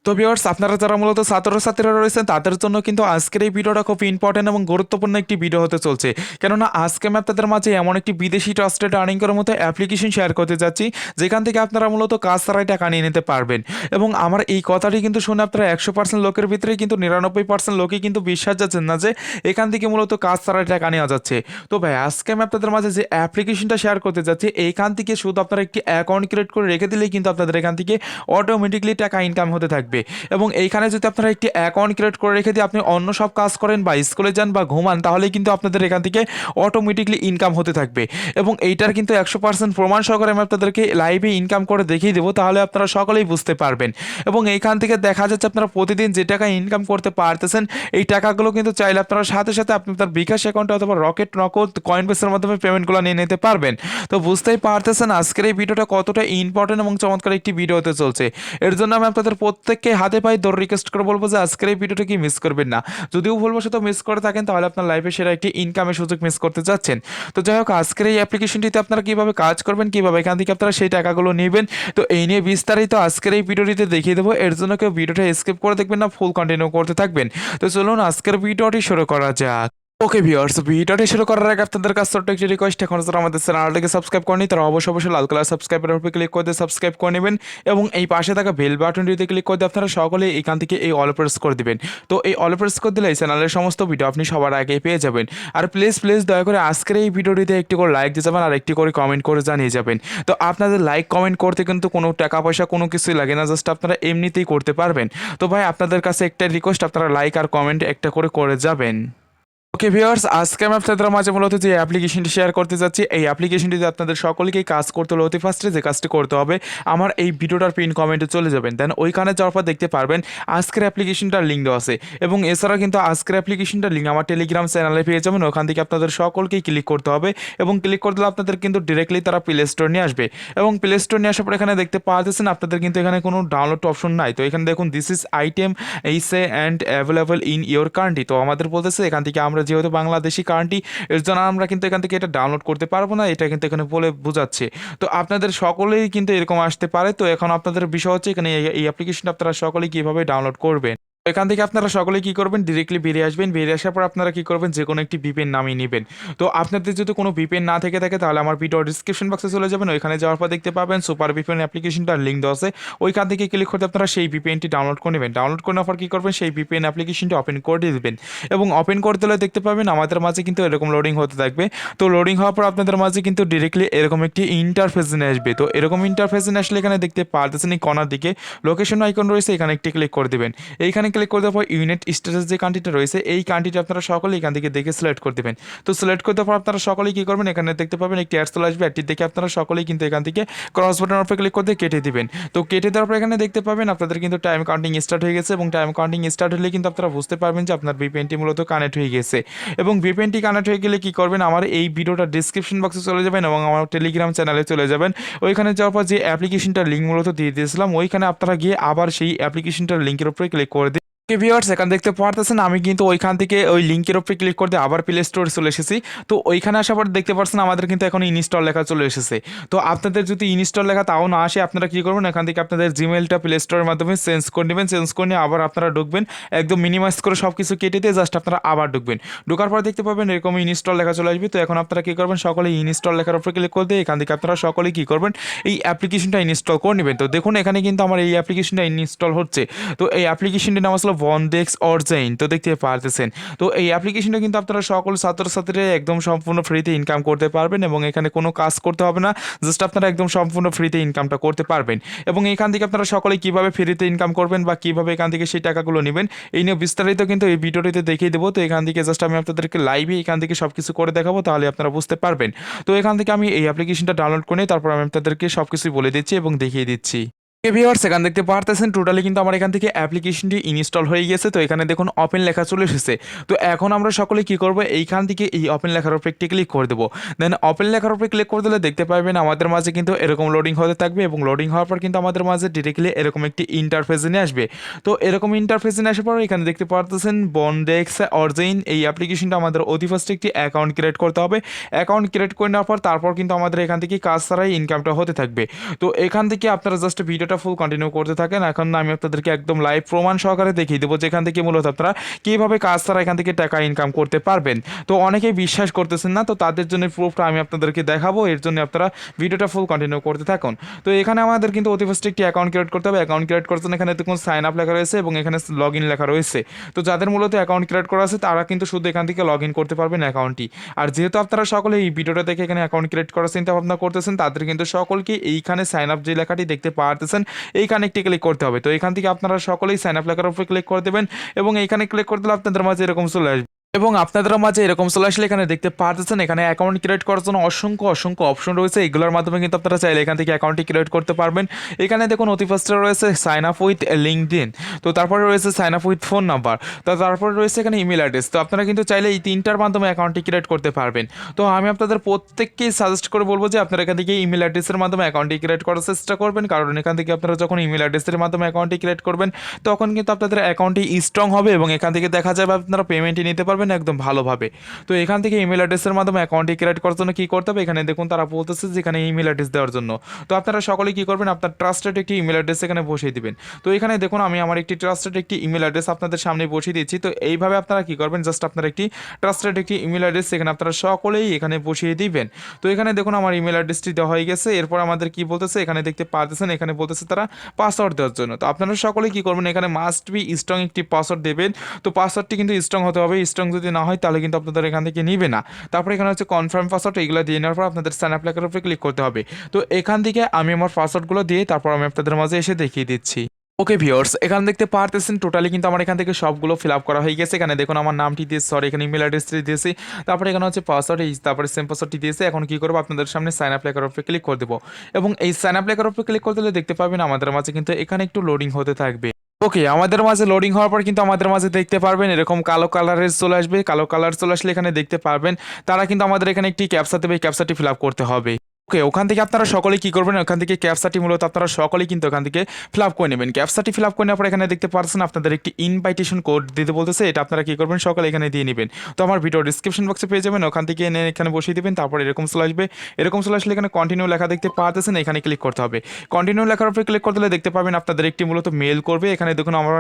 তো ভিউয়ার্স আপনারা যারা মূলত ছাত্রছাত্রীরা রয়েছেন তাদের জন্য কিন্তু আজকের এই ভিডিওটা খুব ইম্পর্টেন্ট এবং গুরুত্বপূর্ণ একটি ভিডিও হতে চলছে। কেননা আজকে আমি আপনাদের মাঝে এমন একটি বিদেশি ট্রাস্টেড আর্নিং করার মতো অ্যাপ্লিকেশন শেয়ার করতে যাচ্ছি যেখান থেকে আপনারা মূলত কাজ ছাড়াই টাকা নিয়ে নিতে পারবেন। এবং আমার এই কথাটি কিন্তু শুনে আপনারা 100% লোকের ভিতরে কিন্তু 99% লোকই কিন্তু বিশ্বাস যাচ্ছেন না যে এখান থেকে মূলত কাজ ছাড়াই টাকা নেওয়া যাচ্ছে। তো ভাই আজকে আমি আপনাদের মাঝে যে অ্যাপ্লিকেশনটা শেয়ার করতে যাচ্ছি এইখান থেকে শুধু আপনারা একটি অ্যাকাউন্ট ক্রিয়েট করে রেখে দিলেই কিন্তু আপনাদের এখান থেকে অটোমেটিকলি টাকা ইনকাম হতে থাকবে। এবং এইখানে যদি আপনারা একটি অ্যাকাউন্ট ক্রিয়েট করে রেখে দিয়ে আপনি অন্য সব কাজ করেন বা স্কুলে যান বা ঘুমান তাহলে কিন্তু আপনাদের এখান থেকে অটোমেটিকলি ইনকাম হতে থাকবে। এবং এইটার কিন্তু 100% প্রমাণ সহকারে আমি আপনাদেরকে লাইভে ইনকাম করে দেখিয়ে দেবো, তাহলে আপনারা সকলেই বুঝতে পারবেন। এবং এইখান থেকে দেখা যাচ্ছে আপনারা প্রতিদিন যে টাকা ইনকাম করতে পারতেছেন এই টাকাগুলো কিন্তু চাইলে আপনারা সাথে সাথে আপনি আপনার বিকাশ অ্যাকাউন্টে অথবা রকেট নগদ কয়েনবেসের মাধ্যমে পেমেন্টগুলো নিয়ে নিতে পারবেন। তো বুঝতেই পারতেছেন আজকের এই ভিডিওটা কতটা ইম্পর্টেন্ট এবং চমৎকার একটি ভিডিও হতে চলছে। এর জন্য আমি আপনাদের প্রত্যেককে হাতে পায়ে ধরে রিকোয়েস্ট করে বলবো যে আজকের এই ভিডিওটা কি মিস করবেন না। যদিও ভুলবশত মিস করে থাকেন তাহলে আপনার লাইফে সেরা একটি ইনকামের সুযোগ মিস করতে যাচ্ছেন। তো যাই হোক আজকের এই অ্যাপ্লিকেশনটিতে আপনারা কীভাবে কাজ করবেন, কীভাবে এখান থেকে আপনারা সেই টাকাগুলো নেবেন, তো এই নিয়ে বিস্তারিত আজকের এই ভিডিওটিতে দেখিয়ে দেবো। এর জন্য কেউ ভিডিওটা স্কিপ করে দেখবেন না, ফুল কন্টিনিউ করতে থাকবেন। তো চলুন আজকের ভিডিওটি শুরু করা যাক। ওকে ভিউয়ার্স, ভিডিওটি শুরু করার আগে আপনাদের কাছে ছোট্ট একটি রিকোয়েস্ট, এখন যারা আমাদের চ্যানেলটিকে সাবস্ক্রাইব করেনি তারা অবশ্যই লাল কালার সাবস্ক্রাইবের উপরে ক্লিক করে সাবস্ক্রাইব করে নেবেন এবং এই পাশে থাকা বেল বাটনটিতে ক্লিক করে দিয়ে আপনারা সকলে এখান থেকে এই অল প্রেস করে দিবেন। তো এই অল প্রেস করে দিলে এই চ্যানেলের সমস্ত ভিডিও আপনি সবার আগে পেয়ে যাবেন। আর প্লিজ দয়া করে আজকের এই ভিডিওটিতে একটি করে লাইক দিয়ে যাবেন আর একটি করে কমেন্ট করে জানিয়ে যাবেন। তো আপনাদের লাইক কমেন্ট করতে কিন্তু কোনো টাকা পয়সা কোনো কিছুই লাগে না, জাস্ট আপনারা এমনিতেই করতে পারবেন। তো ভাই আপনাদের কাছে একটা রিকোয়েস্ট, আপনারা লাইক আর কমেন্ট একটা করে যাবেন। ওকে ভিউয়ার্স, আজকে আমি আপনাদের মাঝে মূলত যে অ্যাপ্লিকেশনটি শেয়ার করতে যাচ্ছি এই অ্যাপ্লিকেশনটিতে আপনাদের সকলকেই কাজ করতে হলে অতি ফার্স্টে যে কাজটি করতে হবে, আমার এই ভিডিওটার পিন কমেন্টে চলে যাবেন। দেন ওইখানে যাওয়ার পর দেখতে পারবেন আজকের অ্যাপ্লিকেশনটার লিঙ্ক দেওয়া আছে এবং এছাড়া কিন্তু আজকের অ্যাপ্লিকেশনটার লিঙ্ক আমার টেলিগ্রাম চ্যানেলে পেয়ে যাবেন। ওখান থেকে আপনাদের সকলকেই ক্লিক করতে হবে এবং ক্লিক করে দিলে আপনাদের কিন্তু ডিরেক্টলি তারা প্লে স্টোর নিয়ে আসবে। এবং প্লে স্টোর নিয়ে আসার পর এখানে দেখতে পাচ্ছেন আপনাদের কিন্তু এখানে কোনো ডাউনলোড অপশন নাই। তো এখানে দেখুন দিস ইজ আইটেম এইসে and available in your country. তো আমাদের বলতেছে এখান থেকে আমরা যেহেতু বাংলাদেশি কারেন্টই, এর জন্য আমরা কিন্তু এখান থেকে এটা ডাউনলোড করতে পারবো না, এটা কিন্তু এখানে বলে বোঝাচ্ছে। তো আপনাদের সকলেই কিন্তু এরকম আসতে পারে। তো এখন আপনাদের বিষয় হচ্ছে এখানে এই অ্যাপ্লিকেশনটা আপনারা সকলেই কীভাবে ডাউনলোড করবেন। এখান থেকে আপনারা সকলে কি করবেন, ডিরেক্টলি বেরিয়ে আসবেন। বেরিয়ে আসার পর আপনারা কি করবেন, যে কোনো একটি ভিপিএন নামিয়ে নেবেন। তো আপনাদের যদি কোনো ভিপিএন না থেকে থাকে তাহলে আমার ভিডিও ডিসক্রিপশন বক্সে চলে যাবেন, ওইখানে যাওয়ার পর দেখতে পাবেন সুপার ভিপিএন অ্যাপ্লিকেশনটার লিঙ্ক দেওয়া আছে। ওইখান থেকে ক্লিক করতে আপনারা সেই ভিপিএনটি ডাউনলোড করে নেবেন। ডাউনলোড করে নেওয়ার পর কী করবেন, সেই ভিপিএন অ্যাপ্লিকেশনটি ওপেন করে দেবেন এবং ওপেন করে দিলে দেখতে পাবেন আমাদের মাঝে কিন্তু এরকম লোডিং হতে থাকবে। তো লোডিং হওয়ার পর আপনাদের মাঝে কিন্তু ডিরেক্টলি এরকম একটি ইন্টারফেস নিয়ে আসবে। তো এরকম ইন্টারফেস নিয়ে আসলে এখানে দেখতে পারতেছেন এই কর্নার দিকে লোকেশন আইকন রয়েছে, এখানে একটি ক্লিক করে দেবেন। এইখানে ক্লিক করে দেওয়ার পর ইউনিট স্ট্যাটাস যে কান্ট্রিটা রয়েছে এই কান্ট্রিটা আপনারা সকলে এখান থেকে দেখে সিলেক্ট করে দেবেন। তো সিলেক্ট করতে পর আপনারা সকলেই কী করবেন, এখানে দেখতে পাবেন একটি অ্যাড চলে আসবে। অ্যাডটি দেখে আপনারা সকলেই কিন্তু এখান থেকে ক্রস বাটনের উপরে ক্লিক করে কেটে দিবেন। তো কেটে দেওয়ার পর এখানে দেখতে পাবেন আপনাদের কিন্তু টাইম কাউন্টিং স্টার্ট হয়ে গেছে এবং টাইম কাউন্টিং স্টার্ট হলে কিন্তু আপনারা বুঝতে পারবেন যে আপনার ভিপিএনটি মূলত কানেক্ট হয়ে গেছে। এবং ভিপিএনটি কানেক্ট হয়ে গেলে কী করবেন, আমার এই ভিডিওটা ডিসক্রিপশন বক্সে চলে যাবেন এবং আমার টেলিগ্রাম চ্যানেলে চলে যাবেন। ওইখানে যাওয়ার পর যে অ্যাপ্লিকেশনটার লিঙ্ক মূলত দিয়ে দিয়েছিলাম ওইখানে আপনারা গিয়ে আবার সেই অ্যাপ্লিকেশনটার লিঙ্কের উপরে ক্লিক করে দিন। ভিউয়ার্স, এখানে দেখতে পারতেছেন আমি কিন্তু ওইখান থেকে ওই লিঙ্কের উপরে ক্লিক করতে আবার প্লে স্টোরে চলে এসেছি। তো ওইখানে আসার পর দেখতে পাচ্ছেন আমাদের কিন্তু এখন ইনস্টল লেখা চলে এসেছে। তো আপনাদের যদি ইনস্টল লেখা তাও না আসে আপনারা কী করবেন, এখান থেকে আপনাদের জিমেলটা প্লে স্টোরের মাধ্যমে চেঞ্জ করে নেবেন। চেঞ্জ করে নিয়ে আবার আপনারা ঢুকবেন, একদম মিনিমাইজ করে সব কিছু কেটে দিয়ে জাস্ট আপনারা আবার ঢুকবেন। ঢোকার পর দেখতে পাবেন এরকম ইনস্টল লেখা চলে আসবে। তো এখন আপনারা কী করবেন, সকলে ইনস্টল লেখার উপরে ক্লিক করে দিয়ে এখান থেকে আপনারা সকলেই কী করবেন, এই অ্যাপ্লিকেশনটা ইনস্টল করে নেবেন। তো দেখুন এখানে কিন্তু আমার এই অ্যাপ্লিকেশনটা ইনস্টল হচ্ছে। তো এই অ্যাপ্লিকেশনটির নাম আসলে বনডেক্স তো দেখতে পারতেছেন। তো এই অ্যাপ্লিকেশনটা কিন্তু আপনারা সকল ছাত্রছাত্রীরা একদম সম্পূর্ণ ফ্রিতে ইনকাম করতে পারবেন এবং এখানে কোনো কাজ করতে হবে না, জাস্ট আপনারা একদম সম্পূর্ণ ফ্রিতে ইনকামটা করতে পারবেন। এবং এখান থেকে আপনারা সকলে কীভাবে ফ্রিতে ইনকাম করবেন বা কীভাবে এখান থেকে সেই টাকাগুলো নেবেন এই নিয়ে বিস্তারিত কিন্তু এই ভিডিওটিতে দেখিয়ে দেবো। তো এখান থেকে জাস্ট আমি আপনাদেরকে লাইভে এখান থেকে সব কিছু করে দেখাবো, তাহলে আপনারা বুঝতে পারবেন। তো এখান থেকে আমি এই অ্যাপ্লিকেশনটা ডাউনলোড করে তারপর আমি আপনাদেরকে সব কিছুই বলে দিচ্ছি এবং দেখিয়ে দিচ্ছি। ভিউয়ার্স, এখান দেখতে পারতেছেন টোটালি কিন্তু আমার এখান থেকে অ্যাপ্লিকেশনটি ইনস্টল হয়ে গেছে। তো এখানে দেখুন ওপেন লেখা চলে এসেছে। তো এখন আমরা সকলে কি করব, এইখান থেকে এই ওপেন লেখার উপরে একটি ক্লিক করে দেবো। দেন ওপেন লেখার উপরে ক্লিক করে দিলে দেখতে পাবেন আমাদের মাঝে কিন্তু এরকম লোডিং হতে থাকবে এবং লোডিং হওয়ার পর কিন্তু আমাদের মাঝে ডিরেক্টলি এরকম একটি ইন্টারফেস নিয়ে আসবে। তো এরকম ইন্টারফেস নিয়ে আসার পর এখানে দেখতে পারতেছেন বন্ডেক্স অরিজিন এই অ্যাপ্লিকেশনটা আমাদের অতি ফার্স্টে একটি অ্যাকাউন্ট ক্রিয়েট করতে হবে। অ্যাকাউন্ট ক্রিয়েট করে নেওয়ার পর তারপর কিন্তু আমাদের এখান থেকে কাজ ছাড়াই ইনকামটা হতে থাকবে। তো এখান থেকে আপনারা জাস্ট ভিডিওটা ফুল কন্টিনিউ করতে থাকেন। এখন আমি আপনাদেরকে একদম লাইভ প্রমাণ সহকারে দেখিয়ে দেবো যেখান থেকে মূলত আপনারা কীভাবে কাজ ছাড়া এখান থেকে টাকা ইনকাম করতে পারবেন। তো অনেকেই বিশ্বাস করতেছেন না, তো তাদের জন্য প্রুফটা আমি আপনাদেরকে দেখাবো, এর জন্য আপনারা ভিডিওটা ফুল কন্টিনিউ করতে থাকুন। তো এখানে আমাদের কিন্তু অতি ফার্স্টে একটি অ্যাকাউন্ট ক্রিয়েট করতে হবে। অ্যাকাউন্ট ক্রিয়েট করার জন্য এখানে দেখুন সাইন আপ লেখা রয়েছে এবং এখানে লগ ইন লেখা রয়েছে। তো যাদের মূলত অ্যাকাউন্ট ক্রিয়েট করা আছে তারা কিন্তু শুধু এখান থেকে লগ ইন করতে পারবেন অ্যাকাউন্টটি। আর যেহেতু আপনারা সকলে এই ভিডিওটা দেখে এখানে অ্যাকাউন্ট ক্রিয়েট করার চিন্তা ভাবনা করতেছেন, তাদের কিন্তু সকলকে এইখানে সাইন আপ যে লেখাটি দেখতে পারতেছেন এইখানে একটি ক্লিক করতে হবে। তো এখান থেকে আপনারা সকলেই সাইন আপ লেখার উপরে ক্লিক করে দেবেন এবং এইখানে ক্লিক করে দিলে আপনাদের মাঝে এরকম চলে আসবে এবং আপনাদের মাঝে এরকম চলে আসলে এখানে দেখতে পারতেছেন এখানে অ্যাকাউন্ট ক্রিয়েট করার জন্য অসংখ্য অপশন রয়েছে। এগুলোর মাধ্যমে কিন্তু আপনারা চাইলে এখান থেকে অ্যাকাউন্টটি ক্রিয়েট করতে পারবেন। এখানে দেখুন অতি ফার্স্টে রয়েছে সাইন আপ উইথ লিঙ্কডইন, তো তারপরে রয়েছে sign up with phone number, তো তারপরে রয়েছে এখানে ইমেল অ্যাড্রেস। তো আপনারা কিন্তু চাইলে এই তিনটার মাধ্যমে অ্যাকাউন্টটি ক্রিয়েট করতে পারবেন। তো আমি আপনাদের প্রত্যেককেই সাজেস্ট করে বলবো যে আপনারা এখান থেকে ইমেল অ্যাড্রেসের মাধ্যমে অ্যাকাউন্টটি ক্রিয়েট করার চেষ্টা করবেন, কারণ এখান থেকে আপনারা যখন ইমেল অ্যাড্রেসের মাধ্যমে অ্যাকাউন্টটি ক্রিয়েট করবেন তখন কিন্তু আপনাদের অ্যাকাউন্টটি স্ট্রং হবে এবং এখান থেকে দেখা যাবে আপনারা পেমেন্টটি নিতে পারবেন একদম ভালোভাবে। তো এখান থেকে ইমেল অ্যাড্রেসের মাধ্যমে অ্যাকাউন্টটি ক্রিয়েট করার জন্য কি করতে হবে, এখানে দেখুন তারা বলতেছে যে এখানে ইমেল অ্যাড্রেস দেওয়ার জন্য। তো আপনারা সকলেই কি করবেন, আপনার ট্রাস্টেড একটি ইমেল অ্যাড্রেস এখানে বসিয়ে দিবেন। তো এখানে দেখুন আমি আমার একটি ট্রাস্টেড একটি ইমেল অ্যাড্রেস আপনাদের সামনে বসিয়ে দিচ্ছি। তো এইভাবে আপনারা কি করবেন, জাস্ট আপনার একটি ট্রাস্টেড একটি ইমেল অ্যাড্রেস এখানে আপনারা সকলেই এখানে বসিয়ে দিবেন। তো এখানে দেখুন আমার ইমেল অ্যাড্রেসটি দেওয়া হয়ে গেছে। এরপর আমাদের কি বলতেছে, এখানে দেখতে পারতেছেন এখানে বলতেছে তারা পাসওয়ার্ড দেওয়ার জন্য। তো আপনারা সকলেই কি করবেন, এখানে মাস্ট বি স্ট্রং একটি পাসওয়ার্ড দেবেন। তো পাসওয়ার্ডটি কিন্তু স্ট্রং হতে হবে, স্ট্রং যদি না হয় তাহলে কিন্তু আপনাদের এখান থেকে নিবে না। তারপরে এখানে হচ্ছে কনফার্ম পাসওয়ার্ড, এইগুলো দিয়ে নেওয়ার পর আপনাদের সাইন আপ লেখার উপরে ক্লিক করতে হবে। তো এখান থেকে আমি আমার পাসওয়ার্ডগুলো দিয়ে তারপর আমি আপনাদের মাঝে এসে দেখিয়ে দিচ্ছি। ওকে ভিউয়ার্স, এখানে দেখতে পারতেছেন টোটালি কিন্তু আমার এখান থেকে সবগুলো ফিল আপ করা হয়ে গেছে। এখানে দেখুন আমার নামটি দিয়ে এখানে ইমেল অ্যাড্রেসটি দিয়েছি, তারপরে এখানে হচ্ছে পাসওয়ার্ড, তারপরে সেম পাসওয়ার্ডটি দিয়েছে। এখন কি করবো, আপনাদের সামনে সাইন আপ লেখার উপরে ক্লিক করে দেবো এবং এই সাইন আপ লেখার উপরে ক্লিক করে দিলে দেখতে পাবেন আমাদের মাঝে কিন্তু এখানে একটু লোডিং হতে থাকবে। ওকে, আমাদের মাঝে লোডিং হওয়ার পর কিন্তু আমাদের মাঝে দেখতে পারবেন এরকম কালো কালারের চলে আসবে। কালো কালার চলে আসলে এখানে দেখতে পারবেন তারা কিন্তু আমাদের এখানে একটি ক্যাপচা দেবে, এই ক্যাপচাটি ফিল আপ করতে হবে। ওকে, ওখান থেকে আপনারা সকলে কি করবেন, ওখান থেকে ক্যাপচাটি মূলত আপনারা সকলেই কিন্তু ওখান থেকে ফিল আপ করে নেবেন। ক্যাপচাটি ফিল আপ করে নেওয়ার পর এখানে দেখতে পাচ্ছেন আপনাদের একটি ইনভাইটেশন কোড দিতে বলতেছে, এটা আপনারা কি করবেন সকলে এখানে দিয়ে নেবেন। তো আমার ভিডিও ডিসক্রিপশন বক্সে পেয়ে যাবেন, ওখান থেকে এনে এখানে বসিয়ে দেবেন। তারপর এরকম চলে আসবে, এরকম চলে আসলে এখানে কন্টিনিউ লেখা দেখতে পাচ্ছেন, এখানে ক্লিক করতে হবে। কন্টিনিউ লেখার উপরে ক্লিক করতে দেখতে পাবেন আপনাদের একটি মূলত মেল করবে। এখানে দেখুন আমার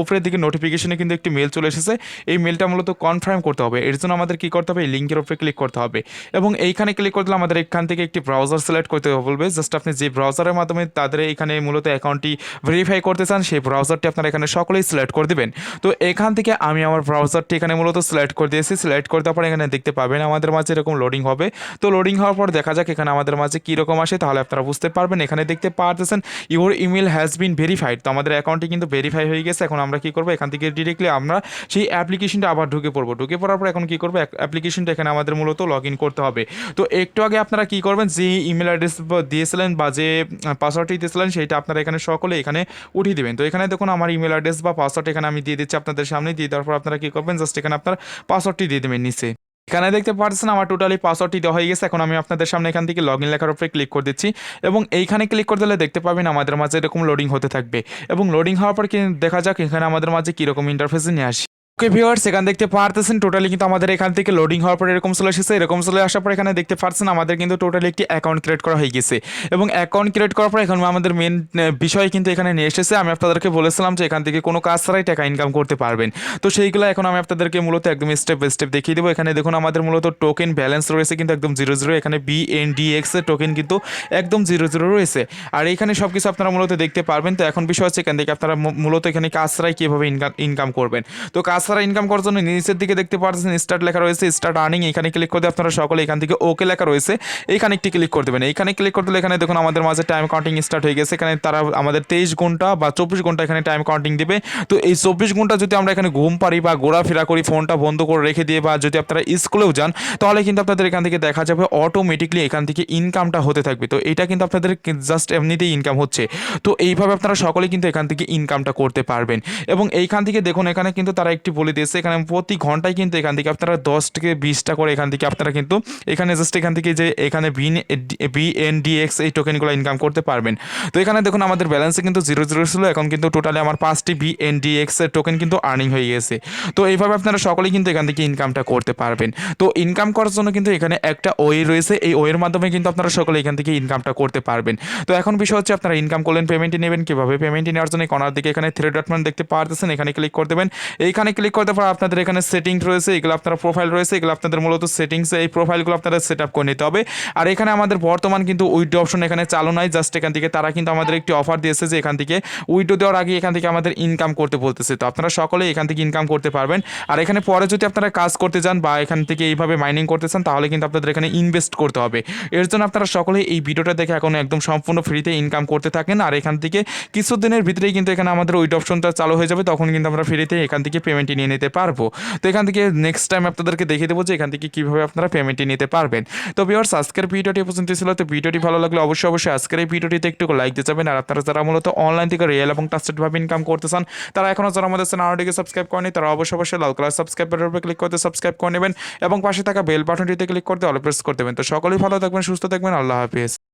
উপরের দিকে নোটিফিকেশনে কিন্তু একটি মেল চলে এসেছে। এই মেলটা মূলত কনফার্ম করতে হবে, এর জন্য আমাদের কি করতে হবে, এই লিঙ্কের উপরে ক্লিক করতে হবে এবং এইখানে ক্লিক করলে আমাদের এখান থেকে একটি ব্রাউজার সিলেক্ট করতে বলবে। জাস্ট আপনি যে ব্রাউজারের মাধ্যমে তাদের এখানে মূলত অ্যাকাউন্টটি ভেরিফাই করতে চান সেই ব্রাউজারটি আপনারা এখানে সকলেই সিলেক্ট করে দেবেন। তো এখান থেকে আমি আমার ব্রাউজারটি এখানে মূলত সিলেক্ট করে দিয়েছি। সিলেক্ট করে দেওয়ার পর এখানে দেখতে পাবেন আমাদের মাঝে এরকম লোডিং হবে। তো লোডিং হওয়ার পর দেখা যাক এখানে আমাদের মাঝে কীরকম আসে, তাহলে আপনারা বুঝতে পারবেন। এখানে দেখতে পারতেছেন your email has been verified. তো আমাদের অ্যাকাউন্টটি কিন্তু ভেরিফাই হয়ে গেছে। এখন আমরা কী করবো, এখান থেকে ডিরেক্টলি আমরা সেই অ্যাপ্লিকেশনটা আবার ঢুকে পড়বো। ঢুকে পড়ার পর এখন কী করবো, অ্যাপ্লিকেশনটা এখানে আমাদের মূলত লগ ইন করতে হবে। তো একটু আগে আপনারা কী করবেন, যে ইমেল অ্যাড্রেস দিয়েছিলেন বা যে পাসওয়ার্ডটি দিয়েছিলেন সেইটা আপনারা এখানে সকলে এখানে উঠিয়ে দেবেন। তো এখানে দেখুন আমার ইমেল অ্যাড্রেস বা পাসওয়ার্ড এখানে আমি দিয়ে দিচ্ছি আপনাদের সামনে। দিয়ে দেওয়ার পর আপনারা কী করবেন, জাস্ট এখানে আপনার পাসওয়ার্ডটি দিয়ে দেবেন নিচে। এখানে দেখতে পাচ্ছেন আমার টোটালি পাসওয়ার্ডটি দেওয়া হয়ে গেছে। এখন আমি আপনাদের সামনে এখান থেকে লগ ইন লেখার উপরে ক্লিক করে দিচ্ছি এবং এইখানে ক্লিক করে দিলে দেখতে পাবেন আমাদের মাঝে এরকম লোডিং হতে থাকবে এবং লোডিং হওয়ার পর দেখা যাক এখানে আমাদের মাঝে কীরকম ইন্টারফেসে নিয়ে আসি। ওকে ভিউয়ার্স, এখানে দেখতে পারতেছেন টোটালি কিন্তু আমাদের এখান থেকে লোডিং হওয়ার পর এরকম চলে এসেছে। এরকম চলে আসার পর এখানে দেখতে পাচ্ছেন আমাদের কিন্তু টোটালি একটি অ্যাকাউন্ট ক্রিয়েট করা হয়ে গেছে এবং অ্যাকাউন্ট ক্রিয়েট করার পর এখন আমাদের মেন বিষয় কিন্তু এখানে নিয়ে এসেছে। আমি আপনাদেরকে বলেছিলাম যে এখান থেকে কোনো কাজ ছাড়াই টাকা ইনকাম করতে পারবেন। তো সেইগুলো এখন আমি আপনাদেরকে মূলত একদম স্টেপ বাই স্টেপ দেখিয়ে দেবো। এখানে দেখুন আমাদের মূলত টোকেন ব্যালেন্স রয়েছে কিন্তু একদম 0 এখানে BNDX এর টোকেন কিন্তু একদম 0 রয়েছে আর এখানে সব কিছু আপনারা মূলত দেখতে পারবেন। তো এখন বিষয় হচ্ছে এখান থেকে আপনারা মূলত এখানে কাজ ছাড়াই কীভাবে ইনকাম করবেন। তো কাজ ছাড়া ইনকাম করার জন্য নিচের দিকে দেখতে পাচ্ছেন স্টার্ট লেখা রয়েছে, স্টার্ট আর্নিং। এখানে ক্লিক করে আপনারা সকলে এখান থেকে ওকে লেখা রয়েছে, এইখানে একটি ক্লিক করে দেবেন। এইখানে ক্লিক করে দিলে এখানে দেখুন আমাদের মাঝে টাইম কাউন্টিং স্টার্ট হয়ে গেছে। এখানে তারা আমাদের 23 ঘন্টা বা 24 ঘন্টা এখানে টাইম কাউন্টিং দেবে। তো এই 24 ঘন্টা যদি আমরা এখানে ঘুম পারি বা ঘোরাফেরা করি, ফোনটা বন্ধ করে রেখে দিয়ে বা যদি আপনারা স্কুলেও যান, তাহলে কিন্তু আপনাদের এখান থেকে দেখা যাবে অটোমেটিকলি এখান থেকে ইনকামটা হতে থাকবে। তো এটা কিন্তু আপনাদের জাস্ট এমনিতেই ইনকাম হচ্ছে। তো এইভাবে আপনারা সকলে কিন্তু এখান থেকে ইনকামটা করতে পারবেন এবং এইখান থেকে দেখুন এখানে কিন্তু তারা একটি অলরেডি বলে দিয়েছে এখানে প্রতি ঘন্টায় কিন্তু এখান থেকে আপনারা 10 থেকে 20টা করে এখান থেকে আপনারা কিন্তু এখানে জাস্ট এখান থেকে যে এখানে বিএনডিএক্স এই টোকেনগুলো ইনকাম করতে পারবেন। তো এখানে দেখুন আমাদের ব্যালেন্সে কিন্তু 0 ছিল, এখন কিন্তু টোটালি আমার 5টি বিএনডিএক্স এর টোকেন কিন্তু আর্নিং হয়ে গেছে। তো এইভাবে আপনারা সকলেই কিন্তু এখান থেকে ইনকামটা করতে পারবেন। তো ইনকাম করার জন্য কিন্তু এখানে একটা ওয়ে রয়েছে, এই ওয়ের মাধ্যমে কিন্তু আপনারা সকলে এখান থেকে ইনকামটা করতে পারবেন। তো এখন বিষয় হচ্ছে আপনারা ইনকাম করলেন, পেমেন্টটি নেবেন কীভাবে? পেমেন্টটি নেওয়ার জন্য কর্নার দিকে এখানে থ্রি ডট মান দেখতে পারতেছেন, এখানে ক্লিক করে দেবেন। এইখানে ক্লিক করতে পর আপনাদের এখানে সেটিংস রয়েছে, এগুলো আপনার প্রোফাইল রয়েছে, এগুলো আপনাদের মূলত সেটিংসে এই প্রোফাইলগুলো আপনাদের সেট আপ করে নিতে হবে। আর এখানে আমাদের বর্তমান কিন্তু উইথড্র অপশন এখানে চালু নাই, জাস্ট এখান থেকে তারা কিন্তু আমাদের একটি অফার দিয়েছে যে এখান থেকে উইথড্র দেওয়ার আগে এখান থেকে আমাদের ইনকাম করতে বলতেছে। তো আপনারা সকলেই এখান থেকে ইনকাম করতে পারবেন। আর এখানে পরে যদি আপনারা কাজ করতে যান বা এখান থেকে এইভাবে মাইনিং করতে চান তাহলে কিন্তু আপনাদের এখানে ইনভেস্ট করতে হবে। এর জন্য আপনারা সকলেই এই ভিডিওটা দেখে এখন একদম সম্পূর্ণ ফ্রিতে ইনকাম করতে থাকেন। আর এখান থেকে কিছুদিনের ভিতরেই কিন্তু এখানে আমাদের উইথড্র অপশনটা চালু হয়ে যাবে, তখন কিন্তু আমরা ফ্রিতে এখান থেকে পেমেন্টটি নিয়ে নিতে পারবো। তো এখান থেকে নেক্সট টাইম আপনাদেরকে দেখিয়ে দেবো যে এখান থেকে কীভাবে আপনারা পেমেন্টটি নিতে পারবেন। তো ভিউয়ার্স আজকের ভিডিওটি পর্যন্ত ছিল। তো ভিডিওটি ভালো লাগলে অবশ্যই আজকের এই ভিডিওটিতে একটু লাইক দিয়ে যাবেন। আর আপনারা যারা মূলত অনলাইন থেকে রিয়েল এবং ট্রাস্টেডভাবে ইনকাম করতে চান তারা এখনও যারা আমাদের চ্যানেলটিকে সাবস্ক্রাইব করেনি তারা অবশ্যই লাল কালার সাবস্ক্রাইব বাটনের উপরে ক্লিক করতে সাবস্ক্রাইব করে নেবেন এবং পাশে থাকা বেল বাটনটিতে ক্লিক করতে অল প্রেস করে দেবেন। তো সকলেই ভালো থাকবেন, সুস্থ থাকবেন, আল্লাহ হাফিজ।